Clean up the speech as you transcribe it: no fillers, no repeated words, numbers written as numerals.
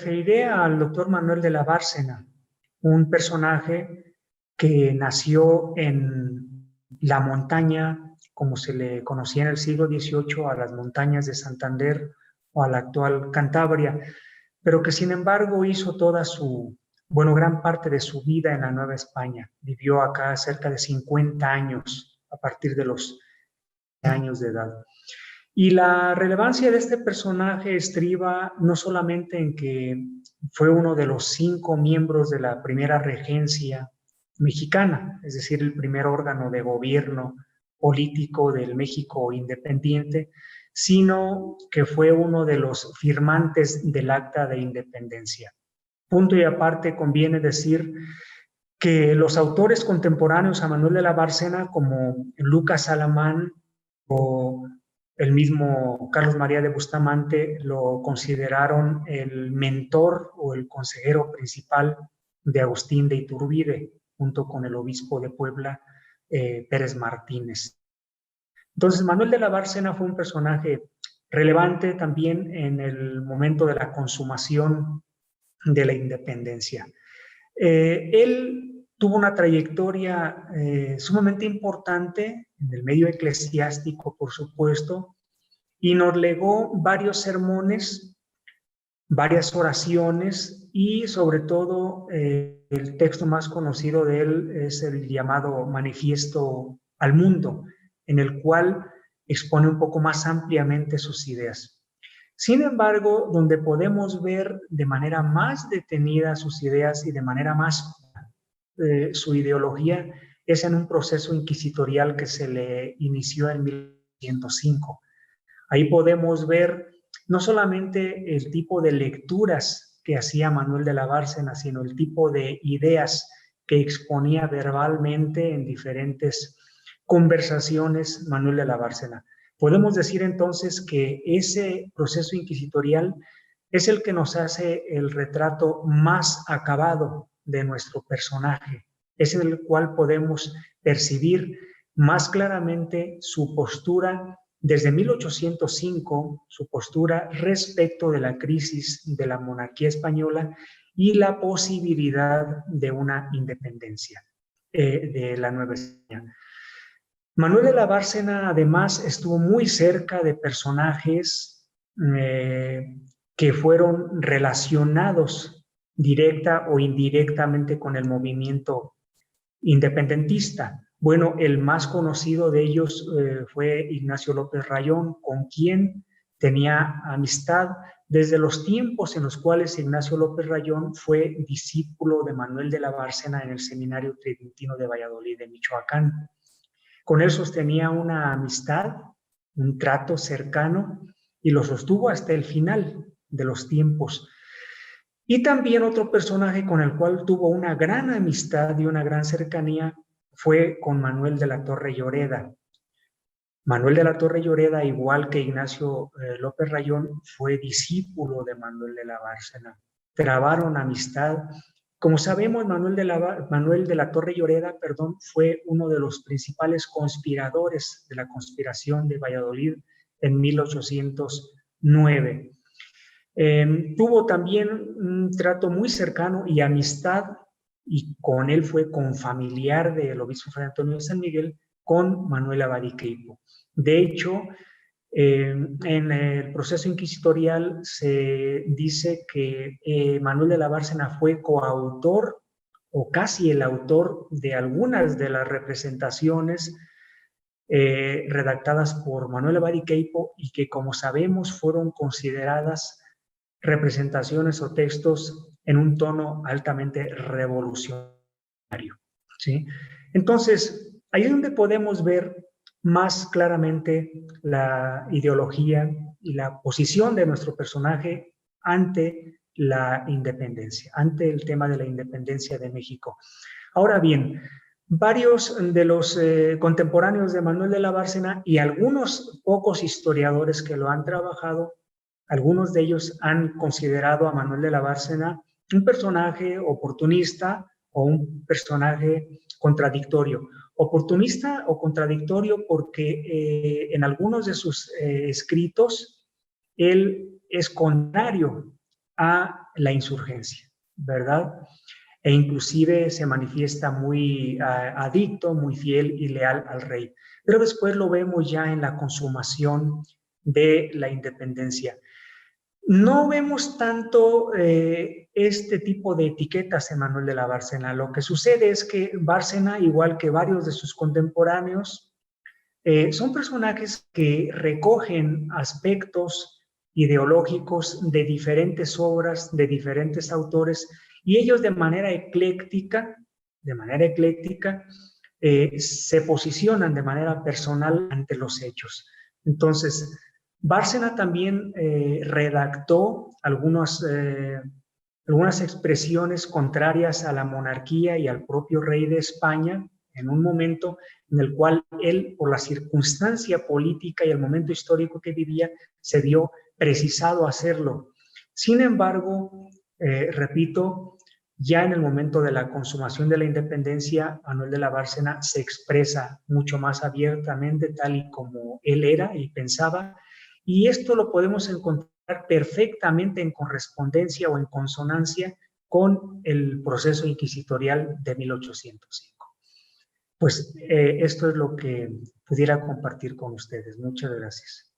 referiré al doctor Manuel de la Bárcena, un personaje que nació en la montaña, como se le conocía en el siglo XVIII, a las montañas de Santander o a la actual Cantabria, pero que sin embargo hizo gran parte de su vida en la Nueva España. Vivió acá cerca de 50 años a partir de los años de edad. Y la relevancia de este personaje estriba no solamente en que fue uno de los 5 miembros de la primera regencia mexicana, es decir, el primer órgano de gobierno político del México independiente, sino que fue uno de los firmantes del Acta de Independencia. Punto y aparte, conviene decir que los autores contemporáneos a Manuel de la Bárcena, como Lucas Alamán o el mismo Carlos María de Bustamante, lo consideraron el mentor o el consejero principal de Agustín de Iturbide, junto con el obispo de Puebla, Pérez Martínez. Entonces, Manuel de la Bárcena fue un personaje relevante también en el momento de la consumación de la independencia. Él tuvo una trayectoria sumamente importante en el medio eclesiástico, por supuesto, y nos legó varios sermones, varias oraciones y sobre todo el texto más conocido de él es el llamado Manifiesto al Mundo, en el cual expone un poco más ampliamente sus ideas. Sin embargo, donde podemos ver de manera más detenida sus ideas y de manera más su ideología es en un proceso inquisitorial que se le inició en 1905. Ahí podemos ver no solamente el tipo de lecturas que hacía Manuel de la Bárcena, sino el tipo de ideas que exponía verbalmente en diferentes conversaciones Manuel de la Bárcena. Podemos decir entonces que ese proceso inquisitorial es el que nos hace el retrato más acabado de nuestro personaje, es en el cual podemos percibir más claramente su postura desde 1805, su postura respecto de la crisis de la monarquía española y la posibilidad de una independencia de la Nueva España. Manuel de la Bárcena además estuvo muy cerca de personajes que fueron relacionados directa o indirectamente con el movimiento independentista. Bueno, el más conocido de ellos fue Ignacio López Rayón, con quien tenía amistad desde los tiempos en los cuales Ignacio López Rayón fue discípulo de Manuel de la Bárcena en el Seminario Tridentino de Valladolid, de Michoacán. Con él sostenía una amistad, un trato cercano, y lo sostuvo hasta el final de los tiempos. Y también otro personaje con el cual tuvo una gran amistad y una gran cercanía fue con Manuel de la Torre Lloreda. Manuel de la Torre Lloreda, igual que Ignacio López Rayón, fue discípulo de Manuel de la Bárcena. Trabaron amistad. Como sabemos, Manuel de la Torre Lloreda, fue uno de los principales conspiradores de la conspiración de Valladolid en 1809. Tuvo también un trato muy cercano y amistad, y con él fue confamiliar del obispo Fray Antonio de San Miguel, con Manuel Abad y Queipo. De hecho, en el proceso inquisitorial se dice que Manuel de la Bárcena fue coautor o casi el autor de algunas de las representaciones redactadas por Manuel Abad y Queipo, y que, como sabemos, fueron consideradas representaciones o textos en un tono altamente revolucionario, ¿sí? Entonces, ahí es donde podemos ver más claramente la ideología y la posición de nuestro personaje ante la independencia, ante el tema de la independencia de México. Ahora bien, varios de los contemporáneos de Manuel de la Bárcena y algunos pocos historiadores que lo han trabajado, algunos de ellos han considerado a Manuel de la Bárcena un personaje oportunista o un personaje contradictorio. Oportunista o contradictorio porque en algunos de sus escritos él es contrario a la insurgencia, ¿verdad? E inclusive se manifiesta muy adicto, muy fiel y leal al rey. Pero después lo vemos ya en la consumación de la independencia. No vemos tanto este tipo de etiquetas en Manuel de la Bárcena. Lo que sucede es que Bárcena, igual que varios de sus contemporáneos, son personajes que recogen aspectos ideológicos de diferentes obras, de diferentes autores, y ellos de manera ecléctica, se posicionan de manera personal ante los hechos. Entonces, Bárcena también redactó algunas expresiones contrarias a la monarquía y al propio rey de España en un momento en el cual él, por la circunstancia política y el momento histórico que vivía, se vio precisado hacerlo. Sin embargo, repito, ya en el momento de la consumación de la independencia, Manuel de la Bárcena se expresa mucho más abiertamente, tal y como él era y pensaba, y esto lo podemos encontrar perfectamente en correspondencia o en consonancia con el proceso inquisitorial de 1805. Pues esto es lo que pudiera compartir con ustedes. Muchas gracias.